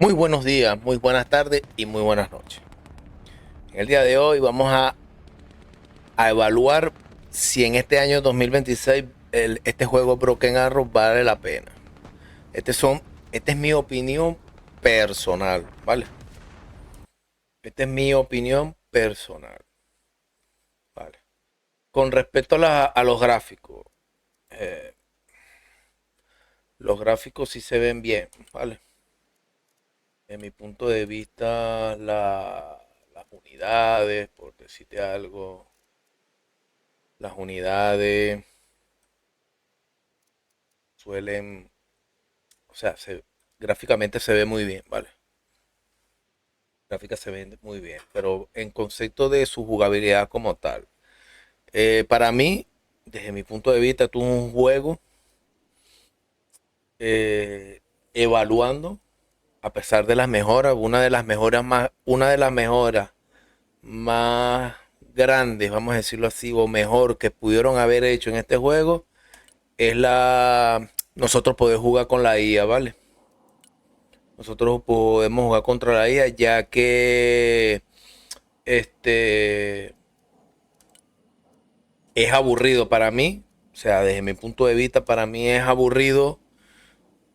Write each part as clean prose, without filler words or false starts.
Muy buenos días, muy buenas tardes y muy buenas noches. En el día de hoy vamos a evaluar si en este año 2026 este juego Broken Arrow vale la pena. Este son, esta es mi opinión personal, ¿vale? Esta es mi opinión personal, ¿vale? Con respecto a eh, los gráficos sí se ven bien, ¿vale? En mi punto de vista, las unidades, por decirte algo, las unidades suelen, o sea, gráficamente se ve muy bien, ¿vale? Gráfica se ve muy bien, pero en concepto de su jugabilidad como tal, para mí, desde mi punto de vista, tú un juego eh, evaluando, a pesar de las mejoras, una de las mejoras más grandes, vamos a decirlo así, o mejor que pudieron haber hecho en este juego, es nosotros poder jugar con la IA, ¿vale? Nosotros podemos jugar contra la IA ya que este es aburrido para mí. O sea, desde mi punto de vista, para mí es aburrido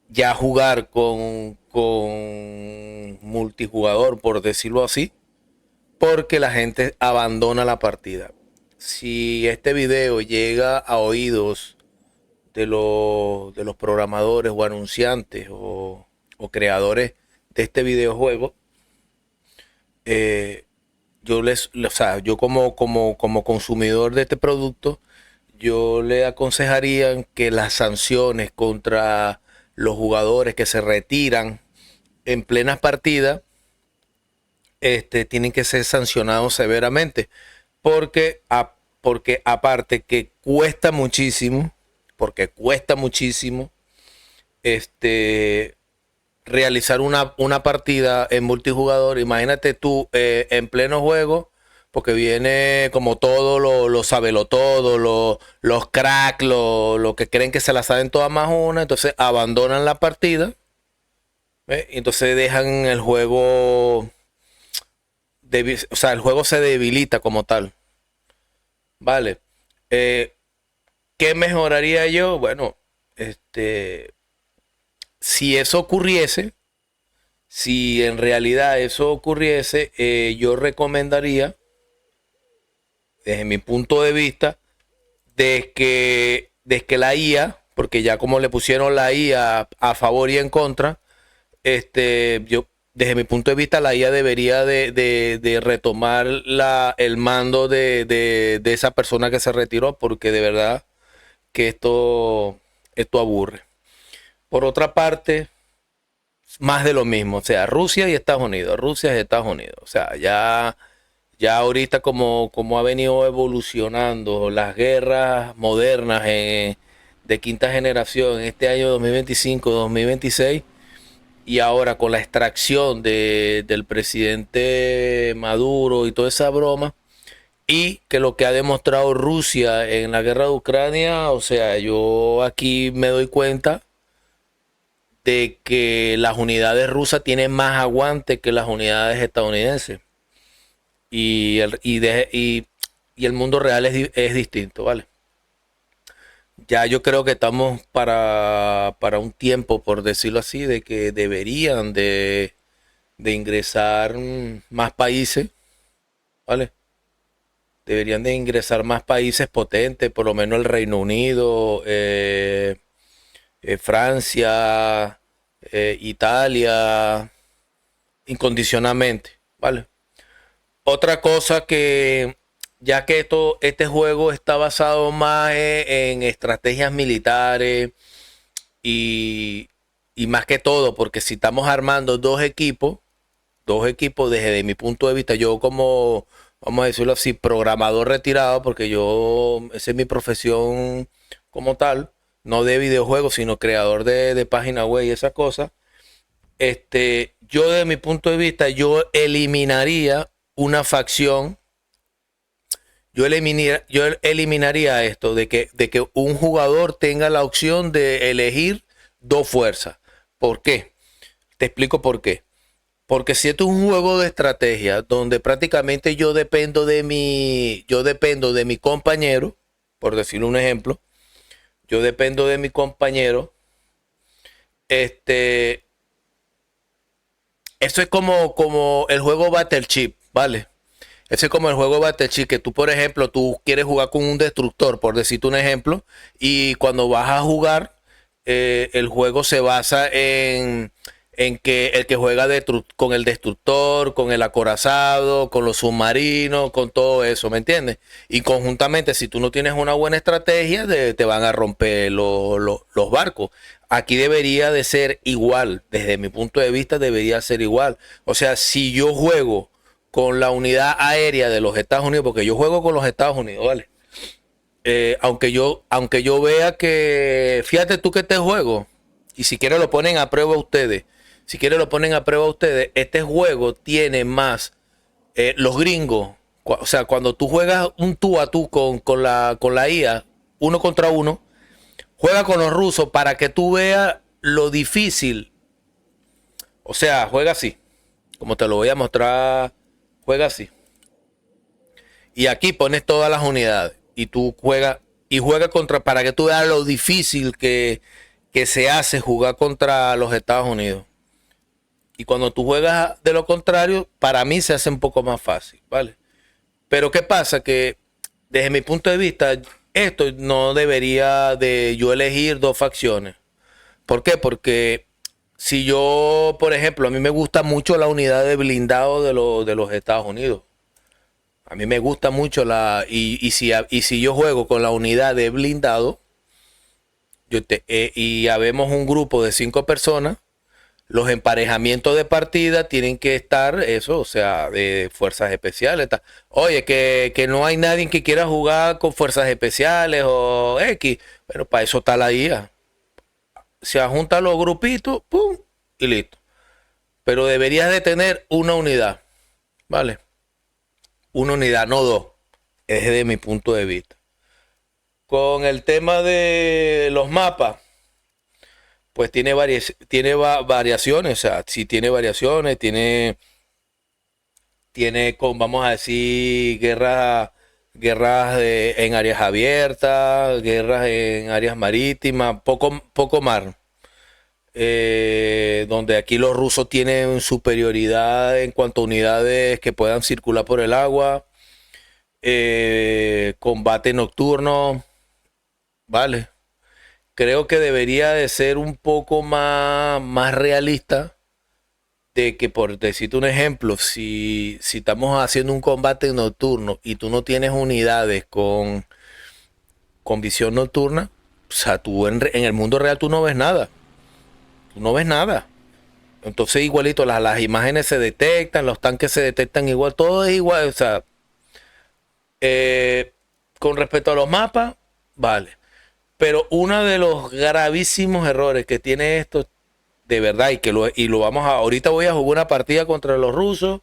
ya jugar con multijugador, por decirlo así, porque la gente abandona la partida. Si este video llega a oídos de los programadores o anunciantes o creadores de este videojuego, eh, o sea, yo como consumidor de este producto, yo le aconsejaría que las sanciones contra los jugadores que se retiran en plenas partidas, tienen que ser sancionados severamente, porque, porque aparte que cuesta muchísimo, este, realizar una partida en multijugador. Imagínate tú en pleno juego, porque viene como todo lo sabelo todo, los cracks, lo que creen que se la saben todas más una, entonces abandonan la partida, ¿ves? Y entonces dejan el juego, o sea, el juego se debilita como tal, ¿vale? Eh, ¿Qué mejoraría yo? Bueno, si eso ocurriese, si en realidad eso ocurriese, yo recomendaría, desde mi punto de vista, de que la IA, porque ya como le pusieron la IA a favor y en contra, yo, desde mi punto de vista, la IA debería de retomar el mando de esa persona que se retiró, porque de verdad que esto aburre. Por otra parte, más de lo mismo, o sea, Rusia y Estados Unidos, Rusia y Estados Unidos, o sea, ya ahorita como ha venido evolucionando las guerras modernas de quinta generación en este año 2025-2026 y ahora con la extracción del presidente Maduro y toda esa broma y que lo que ha demostrado Rusia en la guerra de Ucrania, o sea, yo aquí me doy cuenta de que las unidades rusas tienen más aguante que las unidades estadounidenses y el mundo real es distinto, ¿vale? Ya yo creo que estamos para un tiempo, por decirlo así, de que deberían de ingresar más países, ¿vale? Deberían de ingresar más países potentes, por lo menos el Reino Unido, Francia, Italia, incondicionalmente, ¿vale? Otra cosa que, ya que este juego está basado más en estrategias militares y, y más que todo, porque si estamos armando dos equipos desde mi punto de vista, yo como, vamos a decirlo así, programador retirado, porque esa es mi profesión como tal, no de videojuegos, sino creador de página web y esas cosas. Yo desde mi punto de vista, yo eliminaría una facción, yo eliminaría esto de que un jugador tenga la opción de elegir dos fuerzas. ¿Por qué? Te explico por qué. Porque si esto es un juego de estrategia donde prácticamente yo dependo de mi compañero, por decir un ejemplo, yo dependo de mi compañero, este, eso es como el juego Battle Chip, ¿vale? Ese es como el juego Battle Chip, que tú, por ejemplo, tú quieres jugar con un destructor, por decirte un ejemplo, y cuando vas a jugar, el juego se basa en que el que juega con el destructor, con el acorazado, con los submarinos, con todo eso, ¿me entiendes? Y conjuntamente, si tú no tienes una buena estrategia, te van a romper los barcos. Aquí debería de ser igual, desde mi punto de vista debería ser igual. O sea, si yo juego con la unidad aérea de los Estados Unidos, porque yo juego con los Estados Unidos, ¿vale? Aunque yo vea que, fíjate tú que este juego, y si quieren lo ponen a prueba ustedes, si quieren lo ponen a prueba ustedes, este juego tiene más, los gringos, o sea, cuando tú juegas un tú a tú con la IA, uno contra uno, juega con los rusos para que tú veas lo difícil, o sea, juega así, como te lo voy a mostrar, juega así. Y aquí pones todas las unidades y tú juegas y juega contra para que tú veas lo difícil que se hace jugar contra los Estados Unidos. Y cuando tú juegas de lo contrario, para mí se hace un poco más fácil, ¿vale? Pero ¿qué pasa? Que desde mi punto de vista, esto no debería de yo elegir dos facciones. ¿Por qué? Porque si yo, por ejemplo, a mí me gusta mucho la unidad de blindado de los Estados Unidos. A mí me gusta mucho y si yo juego con la unidad de blindado, y habemos un grupo de 5 personas, los emparejamientos de partida tienen que estar, eso, o sea, de fuerzas especiales. Oye, que no hay nadie que quiera jugar con fuerzas especiales o X. Pero para eso está la IA. Se juntan los grupitos, pum, y listo. Pero deberías de tener una unidad, ¿vale? Una unidad, no dos. Es de mi punto de vista. Con el tema de los mapas, pues tiene variaciones, o sea, sí tiene variaciones, tiene vamos a decir, guerras en áreas abiertas, guerras en áreas marítimas, poco mar. Donde aquí los rusos tienen superioridad en cuanto a unidades que puedan circular por el agua, combate nocturno, ¿vale? Creo que debería de ser un poco más realista de que, por decirte un ejemplo, si estamos haciendo un combate nocturno y tú no tienes unidades con visión nocturna, o sea, tú en el mundo real tú no ves nada. Tú no ves nada. Entonces igualito, las imágenes se detectan, los tanques se detectan igual, todo es igual. O sea, eh, con respecto a los mapas, vale. Pero uno de los gravísimos errores que tiene esto, de verdad, y lo vamos ahorita voy a jugar una partida contra los rusos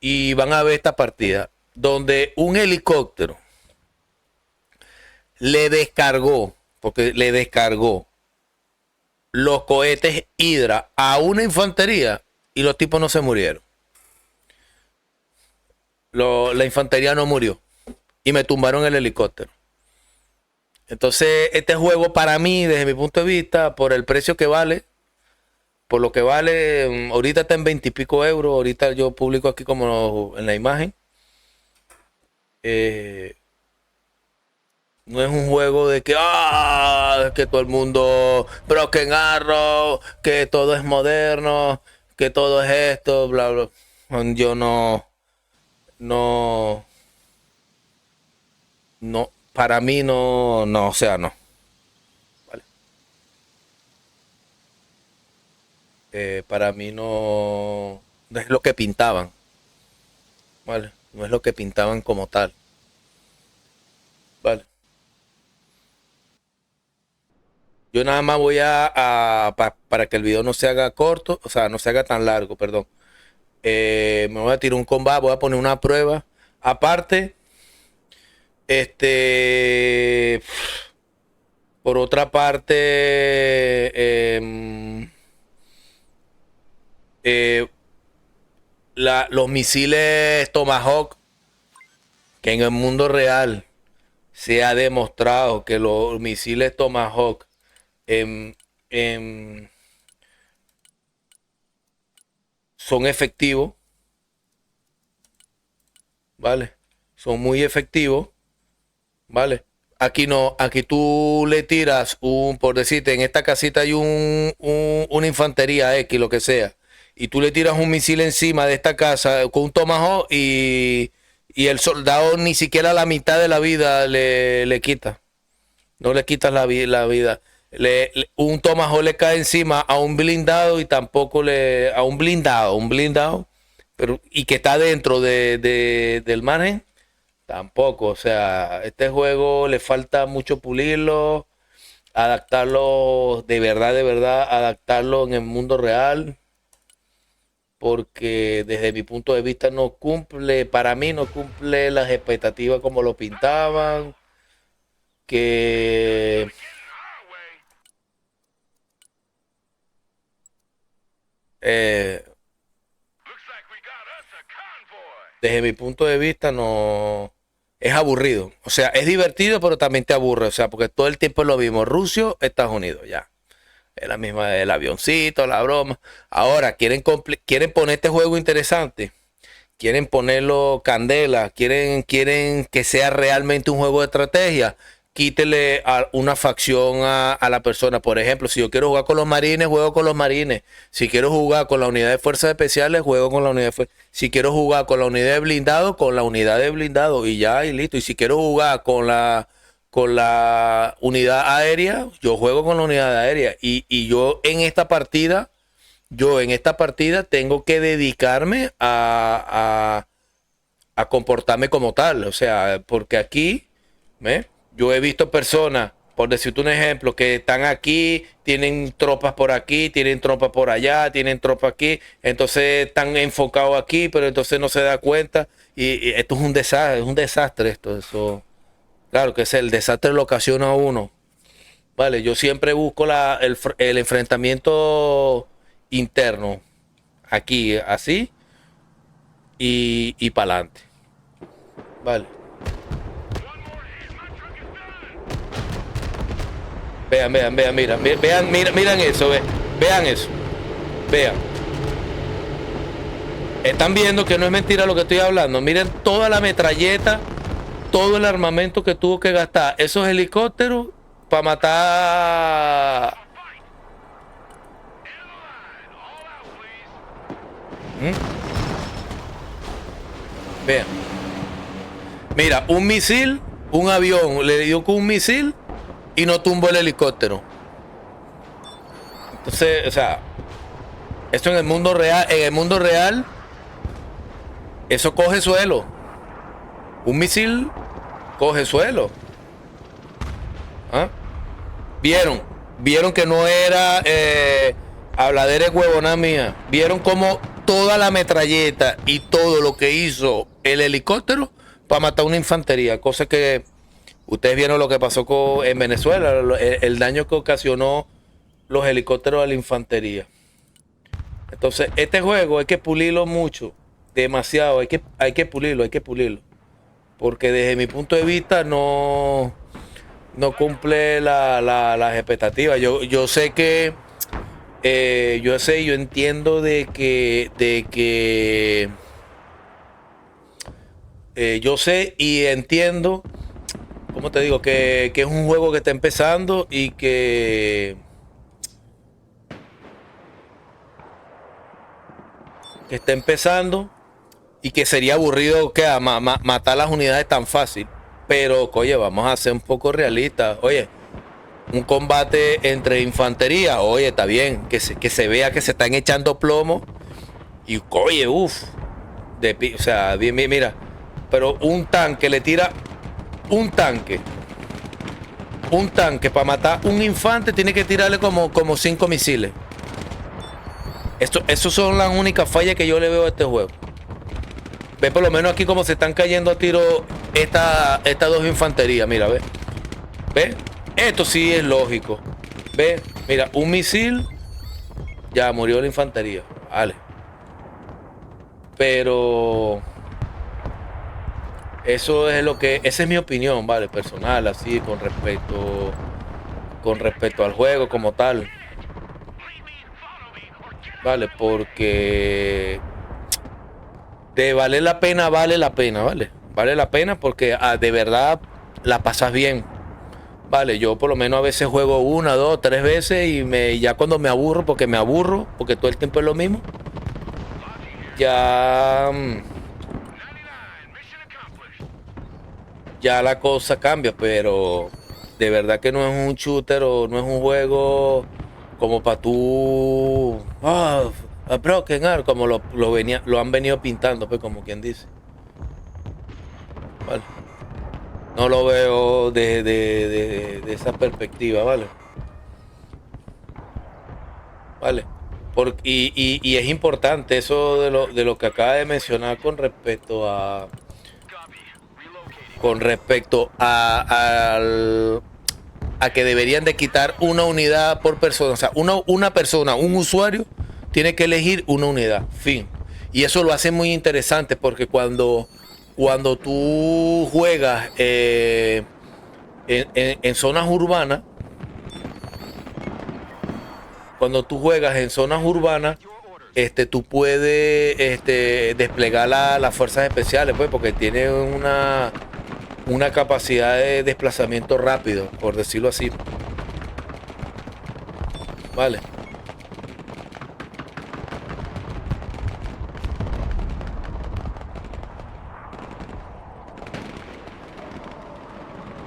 y van a ver esta partida, donde un helicóptero le descargó los cohetes Hydra a una infantería y los tipos no se murieron. La infantería no murió y me tumbaron el helicóptero. Entonces, este juego para mí, desde mi punto de vista, por el precio que vale, por lo que vale, ahorita está en 20 y pico euros, ahorita yo publico aquí como en la imagen. eh, no es un juego de que todo el mundo Broken Arrow, que todo es moderno, que todo es esto, bla, bla. Yo no, no, para mí no, o sea, no. ¿Vale? Para mí no es lo que pintaban, ¿vale? No es lo que pintaban como tal, ¿vale? Yo nada más voy para que el video no se haga corto, o sea, no se haga tan largo, perdón. Me voy a tirar un combate, voy a poner una prueba. Aparte, este, por otra parte, los misiles Tomahawk, que en el mundo real se ha demostrado que los misiles Tomahawk em, em, son efectivos, ¿vale? Son muy efectivos, ¿vale? Aquí no, aquí tú le tiras por decirte, en esta casita hay una infantería X, lo que sea, y tú le tiras un misil encima de esta casa con un Tomahawk y el soldado ni siquiera la mitad de la vida le quita. No le quitas la vida. Un Tomahawk le cae encima a un blindado y tampoco a un blindado, pero y que está dentro del margen, tampoco. O sea, este juego le falta mucho pulirlo, adaptarlo de verdad, adaptarlo en el mundo real, porque desde mi punto de vista no cumple, para mí no cumple las expectativas como lo pintaban, que eh, desde mi punto de vista no es aburrido. O sea, es divertido, pero también te aburre. O sea, porque todo el tiempo es lo mismo. Rusia, Estados Unidos, ya. Es la misma, el avioncito, la broma. Ahora, quieren poner este juego interesante. Quieren ponerlo candela. Quieren que sea realmente un juego de estrategia. Quítele a una facción a la persona. Por ejemplo, si yo quiero jugar con los marines, juego con los marines. Si quiero jugar con la unidad de fuerzas especiales, juego con la unidad de fuerzas. Si quiero jugar con la unidad de blindado, con la unidad de blindado. Y ya, y listo. Y si quiero jugar con la unidad aérea, yo juego con la unidad aérea. Y yo en esta partida tengo que dedicarme a comportarme como tal. O sea, porque aquí, ¿ves? Yo he visto personas, por decirte un ejemplo, que están aquí, tienen tropas por aquí, tienen tropas por allá, tienen tropas aquí, entonces están enfocados aquí, pero entonces no se da cuenta. Y esto es un desastre esto, eso. Claro que es el desastre lo ocasiona uno. Vale, yo siempre busco el enfrentamiento interno, aquí, así, y para adelante. Vale. Miran eso, vean eso, vean. Están viendo que no es mentira lo que estoy hablando. Miren toda la metralleta, todo el armamento que tuvo que gastar esos helicópteros para matar. ¿Mm? Vean. Mira, un misil, un avión le dio con un misil y no tumbó el helicóptero. Entonces, o sea, esto en el mundo real, eso coge suelo. Un misil coge suelo. ¿Ah? Vieron que no era habladera de huevona mía. Vieron como toda la metralleta y todo lo que hizo el helicóptero para matar una infantería, cosa que ustedes vieron lo que pasó en Venezuela, el daño que ocasionó los helicópteros a la infantería. Entonces, este juego hay que pulirlo mucho, demasiado, hay que pulirlo. Porque desde mi punto de vista no cumple las expectativas. Yo sé que, yo entiendo yo sé y entiendo, ¿cómo te digo? Que es un juego que está empezando y que está empezando y que sería aburrido que matar las unidades tan fácil. Pero, oye, vamos a ser un poco realistas. Oye, un combate entre infantería, oye, está bien, que se vea que se están echando plomo. Y, oye, uff, o sea, mira, pero un tanque le tira un tanque. Un tanque para matar un infante tiene que tirarle como 5 misiles. Esas son las únicas fallas que yo le veo a este juego. Ve por lo menos aquí como se están cayendo a tiro estas dos infanterías. Mira, ve. Ve. Esto sí es lógico. Ve. Mira, un misil. Ya murió la infantería. Vale. Pero eso es lo que, esa es mi opinión, vale, personal, así, con respecto al juego como tal, vale, porque de vale la pena, vale, vale la pena porque de verdad la pasas bien. Vale, yo por lo menos a veces juego una, dos, tres veces y ya cuando me aburro, porque todo el tiempo es lo mismo, ya, ya la cosa cambia, pero de verdad que no es un shooter o no es un juego como para tú, a Broken Art, como lo han venido pintando, pues como quien dice. Vale. No lo veo de esa perspectiva, ¿vale? Vale. Y es importante eso de lo que acaba de mencionar con respecto a que deberían de quitar una unidad por persona. O sea, una persona, un usuario, tiene que elegir una unidad. Fin. Y eso lo hace muy interesante porque cuando tú juegas en zonas urbanas, cuando tú juegas en zonas urbanas, tú puedes desplegar las fuerzas especiales, pues, porque tienen una capacidad de desplazamiento rápido, por decirlo así. Vale.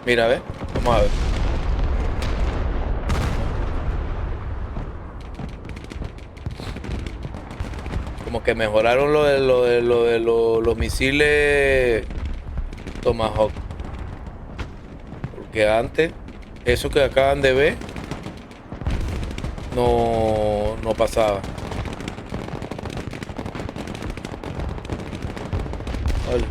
Mira, a ver. Vamos a ver. Como que mejoraron los misiles Tomahawk. Porque antes, eso que acaban de ver, no pasaba. Vale.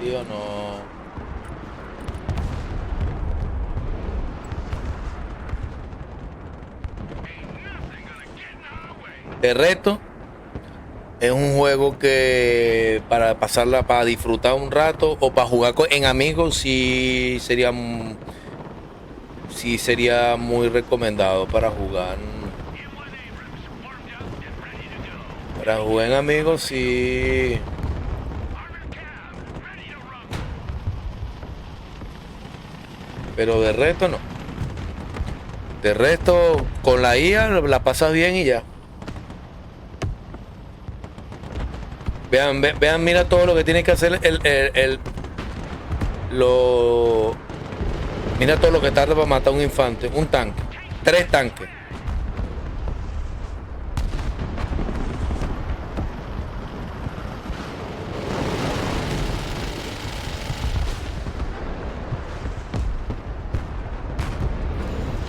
Tío, no. De reto, es un juego que para pasarla, para disfrutar un rato o para jugar en amigos, sí sería muy recomendado para jugar. Para jugar en amigos, sí. Pero de resto no. De resto, con la IA la pasas bien y ya. Vean, mira todo lo que tiene que hacer lo, mira todo lo que tarda para matar un infante, un tanque, 3 tanques.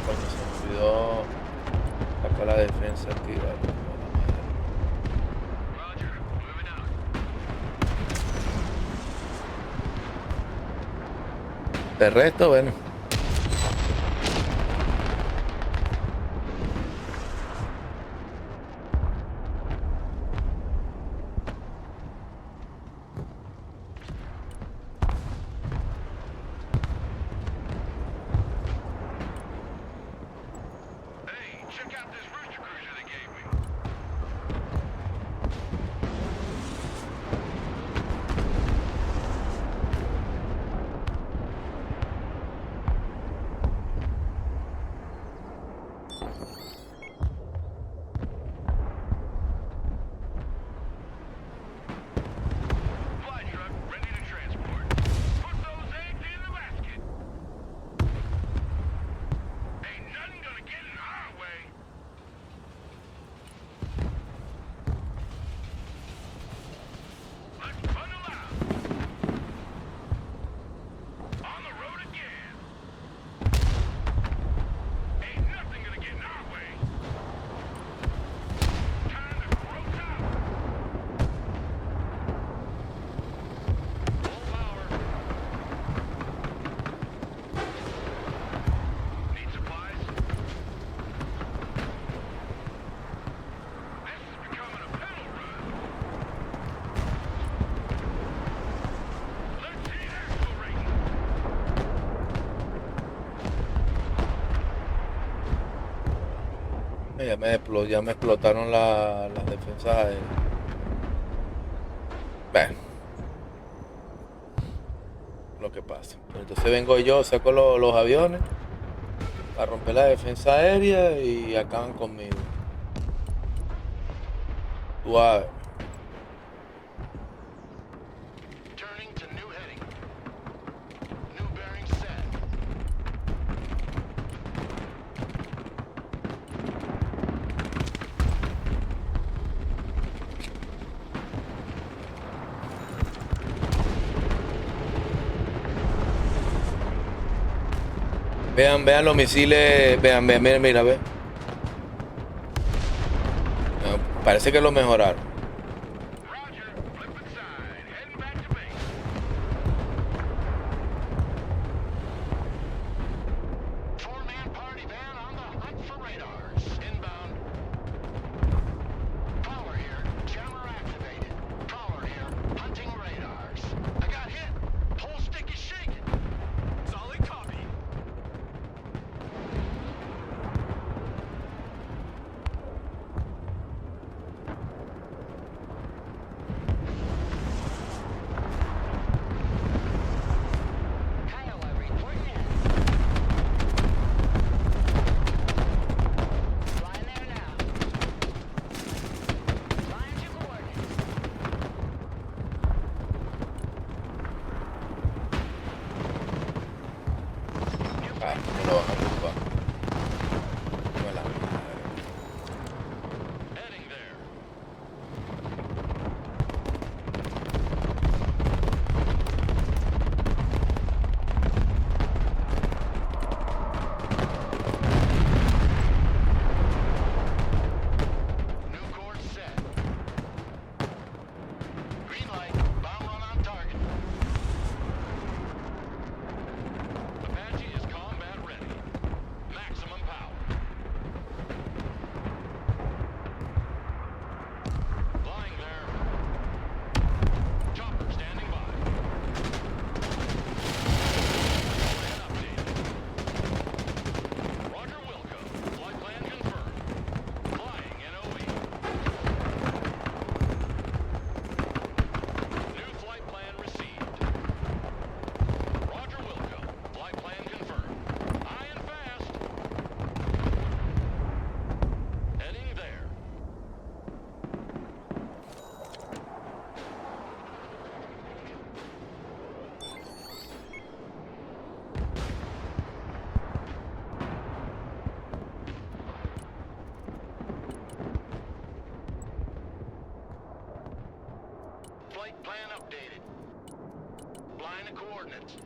Coño, se me olvidó sacar la defensa aquí, vale. De resto, bueno. Ya me explotaron las defensas aéreas. Bueno, lo que pasa. Entonces vengo yo, saco los aviones para romper la defensa aérea y acaban conmigo. Suave. Vean los misiles, mira, ve. Parece que lo mejoraron. Me lo van a culpar. Me la madre. Flight plan updated. Line of coordinates.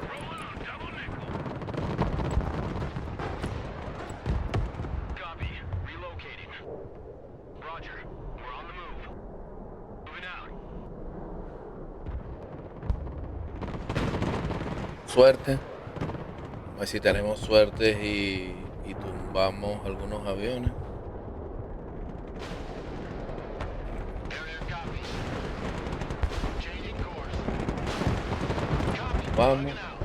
Roll out, double nickel. Copy. Relocating. Roger. We're on the move. Moving out. Suerte. A ver si tenemos suerte y tumbamos algunos aviones. Carrier copies. Changing course. Copy. Vamos. Bugging out.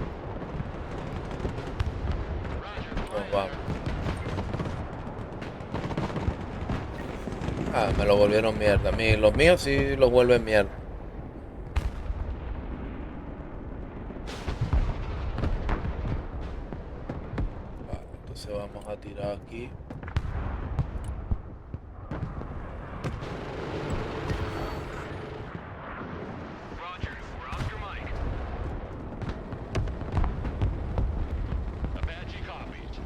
Roger. Nos vamos. Ah, me lo volvieron mierda. Los míos sí los vuelven mierda. Vale, entonces vamos a tirar aquí. Roger. We're Oscar Mike. Apache copies.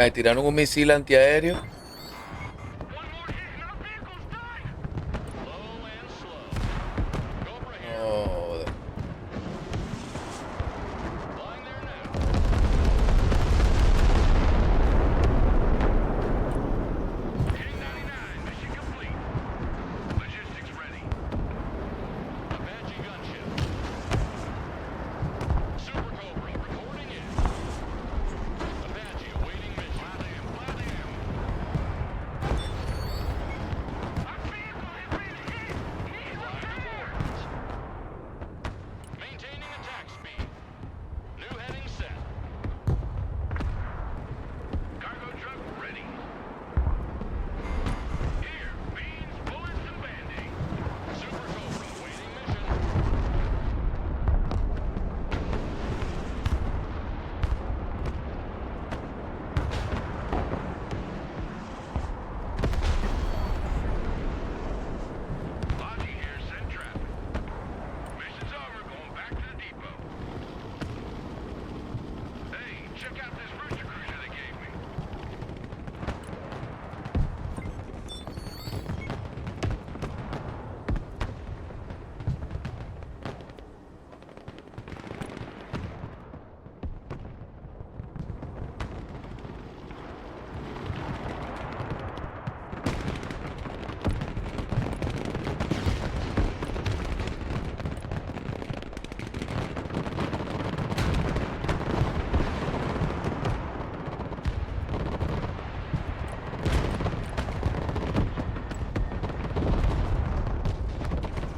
Tiraron un misil antiaéreo. One more hit and our vehicle's done. Low and slow. Cobra here. No, Flying there now. 1099, mission complete. Logistics ready. Apache gunship. Super Cobra reporting in. Apache awaiting mission. Fly them, fly them. Our vehicle has been hit. Need repairs. Maintaining attack speed. New heading set. Cargo truck ready. Here, beans, bullets, and band-aid. Super Cobra waiting mission. Logi here, send traffic. Mission's over, going back to the depot. Hey, check out this Rooster Cruiser they gave me.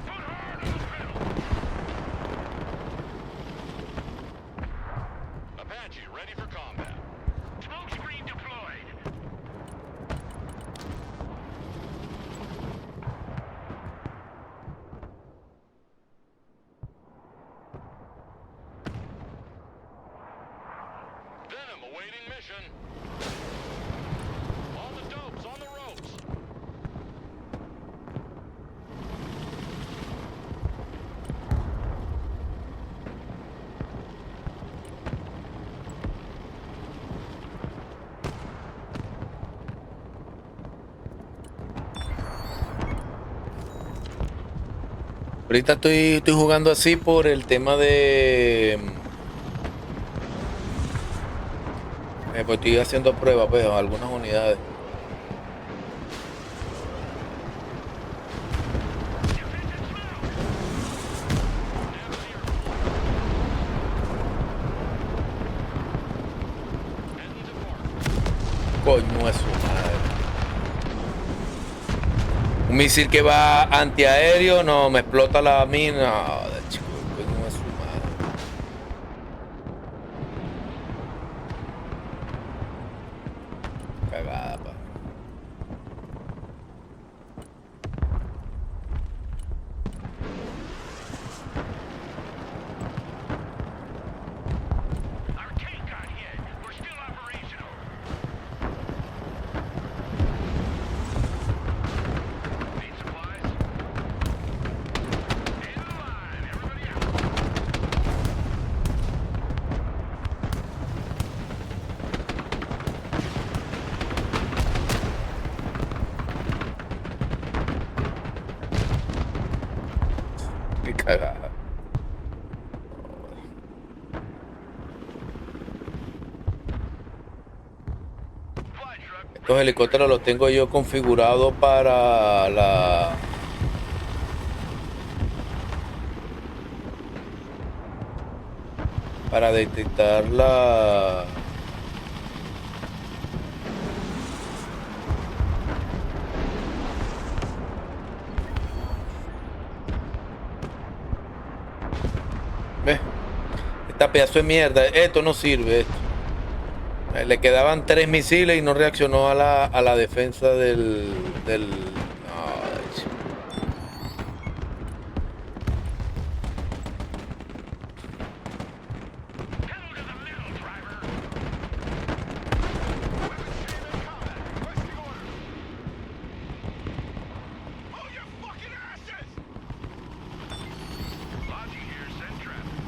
Put hard on the pedal. Apache ready for combat. Smoke screen deployed. Venom awaiting mission. All the dopes on the ropes. ahorita estoy jugando así por el tema de. Pues estoy haciendo pruebas, pues, a algunas unidades. Heading to park. Coño es su madre. Un misil que va antiaéreo, no, me explota la mina. Joder, chico, coño es su madre. Cagada, pa. Our tank got hit. We're still operational. Need supplies? In line, everybody out. Qué cagada. Fly truck. Estos helicópteros los tengo yo configurados para para detectar la ¿ves? Esta pedazo de mierda, esto no sirve esto. Le quedaban 3 misiles y no reaccionó a la defensa del. Ay, chico. Pedal to the middle, driver. Hold your fucking asses! Logi here, send traffic.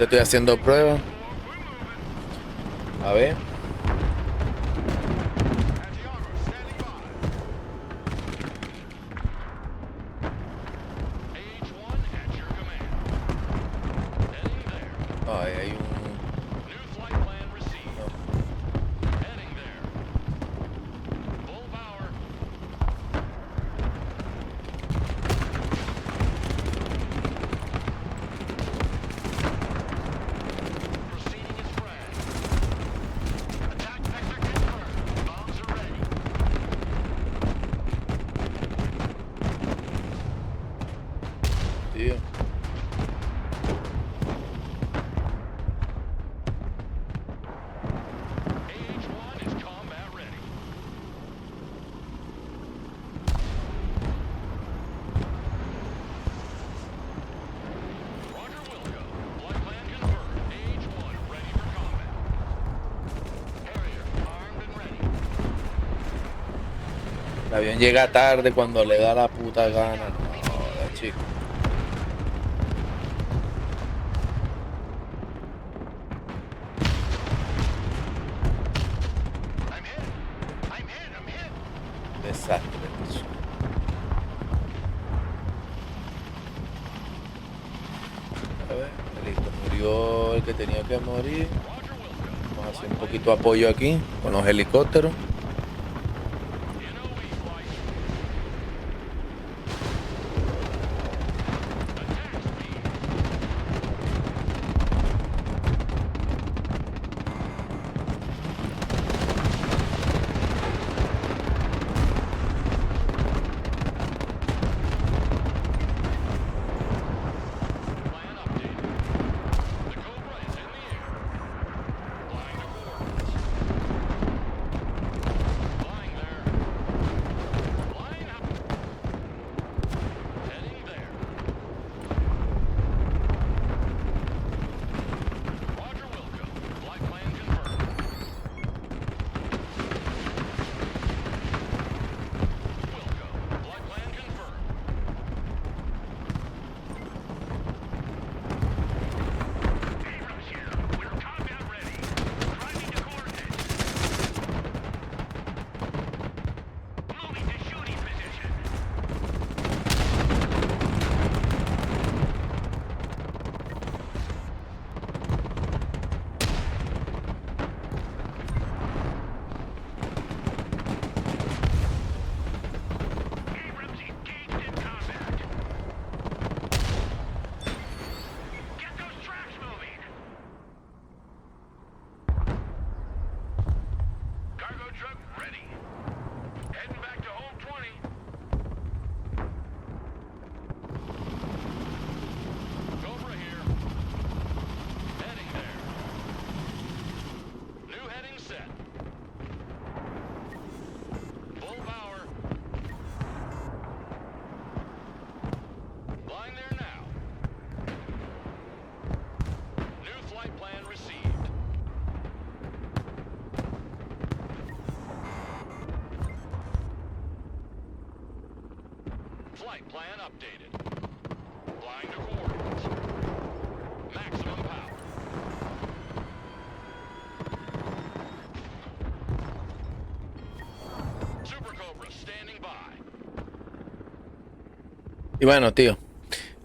Te estoy haciendo pruebas. A ver. Anti-armor standing by. AH-1 at your command. Heading there. Ay, hay un. New flight plan received. No. Heading there. Full power. Proceeding as planned. Attack vector confirmed. Bombs are ready. Tío. AH-1 is combat ready. Roger Wilco. Flight plan confirmed. AH-1 ready for combat. Harrier armed and ready. El avión llega tarde cuando le da la puta gana. No, joda, chico. I'm hit. I'm hit. I'm hit. Desastre, chico. A ver, listo. Murió el que tenía que morir. Roger Wilco. Vamos a hacer un poquito de apoyo aquí con los helicópteros. NOE flight. Attack speed. Plan updated. The Cobra is in the air. Flying to coordinates. Flying there. Flying up. Heading there. Roger Wilco. Flight plan confirmed. Wilco. Flight plan confirmed. Abrams here. We're combat ready. Driving to coordinates. Moving to shooting position. Abrams engaged in combat. Get those tracks moving. Cargo truck ready. Heading back to home 20. Cobra here. Heading there. New heading set. Full power. Flying there now. New flight plan received. Flight plan updated. Flying to coordinates. Maximum power. Super Cobra standing by. Y bueno, tío,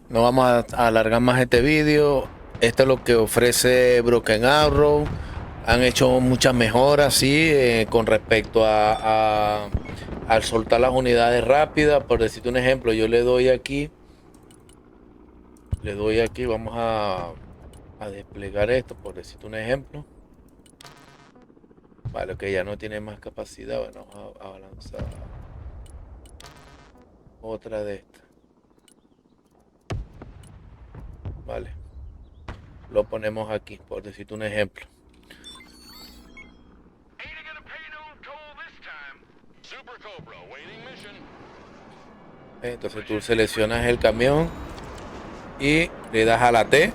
no vamos a alargar más este vídeo. Esto es lo que ofrece Broken Arrow. Han hecho muchas mejoras, sí, con respecto al soltar las unidades rápidas. Por decirte un ejemplo, yo le doy aquí, vamos a desplegar esto, por decirte un ejemplo. Vale, que ya no tiene más capacidad. Bueno, vamos a lanzar otra de estas. Vale, lo ponemos aquí, por decirte un ejemplo. Ain't gonna pay no toll this time. Super Cobra waiting mission. Entonces tú seleccionas el camión y le das a la T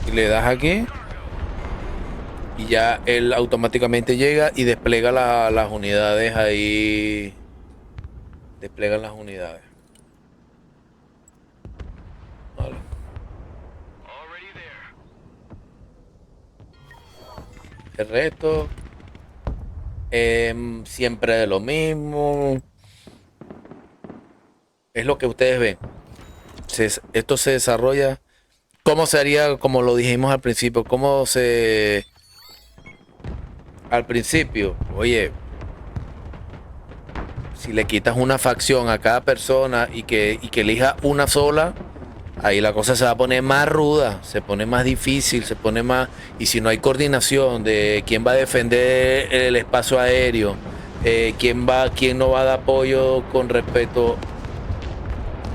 y le das aquí y ya él automáticamente llega y despliega las unidades ahí. Desplegan las unidades. Vale. Already there. El resto, siempre de lo mismo. Es lo que ustedes ven. Esto se desarrolla. ¿Cómo se haría, como lo dijimos al principio? ¿Cómo se... Al principio, oye, si le quitas una facción a cada persona y que elija una sola, ahí la cosa se va a poner más ruda, se pone más difícil, se pone más... Y si no hay coordinación de quién va a defender el espacio aéreo, quién no va a dar apoyo con respecto...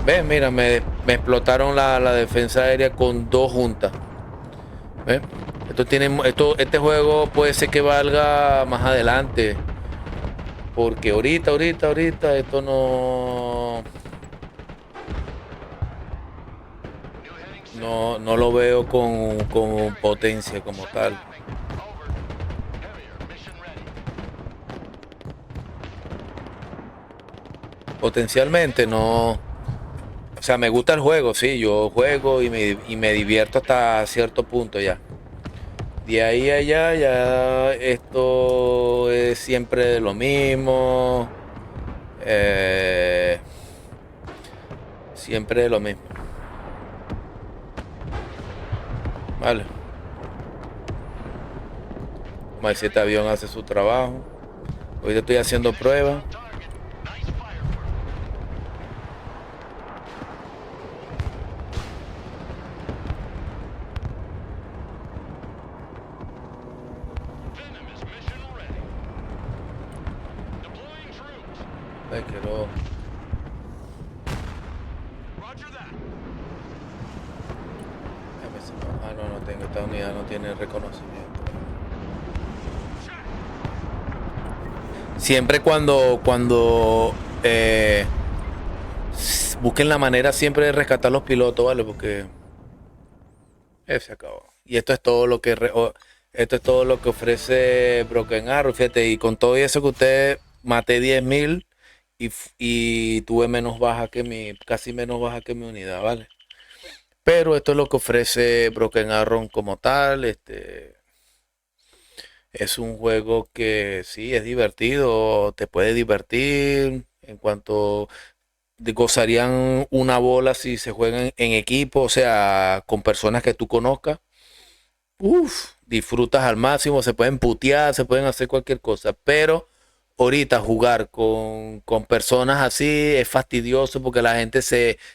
¿Ves? Mira, me explotaron la defensa aérea con 2 juntas. ¿Ves? Este juego puede ser que valga más adelante. Porque ahorita, esto no... New heading 6. No lo veo con potencia como tal. Mapping. Over. Carrier, mission ready. Potencialmente no. O sea, me gusta el juego, sí. Yo juego y me divierto hasta cierto punto ya. De ahí a allá, ya esto es siempre lo mismo. Siempre lo mismo. Vale. Vamos a ver si este avión hace su trabajo. Hoy estoy haciendo pruebas. Target. Nice fire work. Venom is mission ready. Deploying troops. Ay, quiero... Roger that. Déjame si no- Ah, no tengo. Esta unidad no tiene reconocimiento. Check. Siempre cuando busquen la manera siempre de rescatar los pilotos, ¿vale? Porque se acabó. Y esto es todo lo que ofrece Broken Arrow, fíjate, y con todo eso que usted maté 10.000 y tuve casi menos baja que mi unidad, ¿vale? Pero esto es lo que ofrece Broken Arrow como tal. Es un juego que sí es divertido, te puede divertir en cuanto gozarían una bola si se juegan en equipo, o sea, con personas que tú conozcas. Uf, disfrutas al máximo, se pueden putear, se pueden hacer cualquier cosa, pero ahorita jugar con personas así es fastidioso porque la gente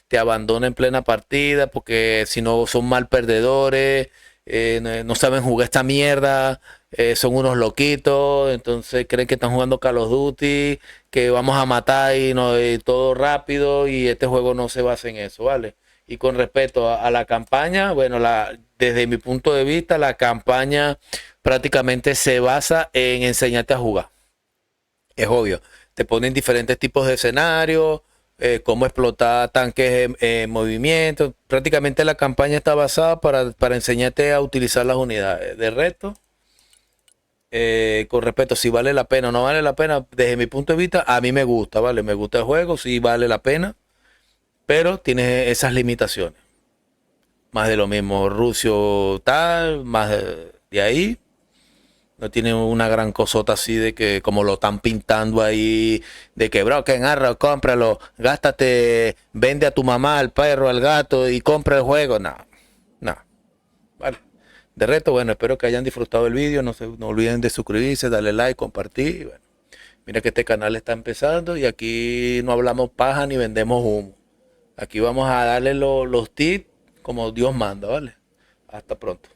te abandona en plena partida, porque si no son mal perdedores, no saben jugar esta mierda, son unos loquitos, entonces creen que están jugando Call of Duty, que vamos a matar y todo rápido, y este juego no se basa en eso, ¿vale? Y con respecto a la campaña, bueno, desde mi punto de vista, la campaña prácticamente se basa en enseñarte a jugar. Es obvio, te ponen diferentes tipos de escenarios, cómo explotar tanques en movimiento. Prácticamente la campaña está basada para enseñarte a utilizar las unidades. De resto, con respecto si vale la pena o no vale la pena, desde mi punto de vista, a mí me gusta, ¿vale? Me gusta el juego, sí vale la pena, pero tiene esas limitaciones. Más de lo mismo, Rusio tal, más de ahí. No tiene una gran cosota así de que como lo están pintando ahí, de que Broken Arrow, cómpralo, gástate, vende a tu mamá, al perro, al gato y compra el juego. No, no. Vale. De resto, bueno, espero que hayan disfrutado el vídeo. No olviden de suscribirse, darle like, compartir. Y bueno, mira que este canal está empezando y aquí no hablamos paja ni vendemos humo. Aquí vamos a darle los tips como Dios manda, ¿vale? Hasta pronto.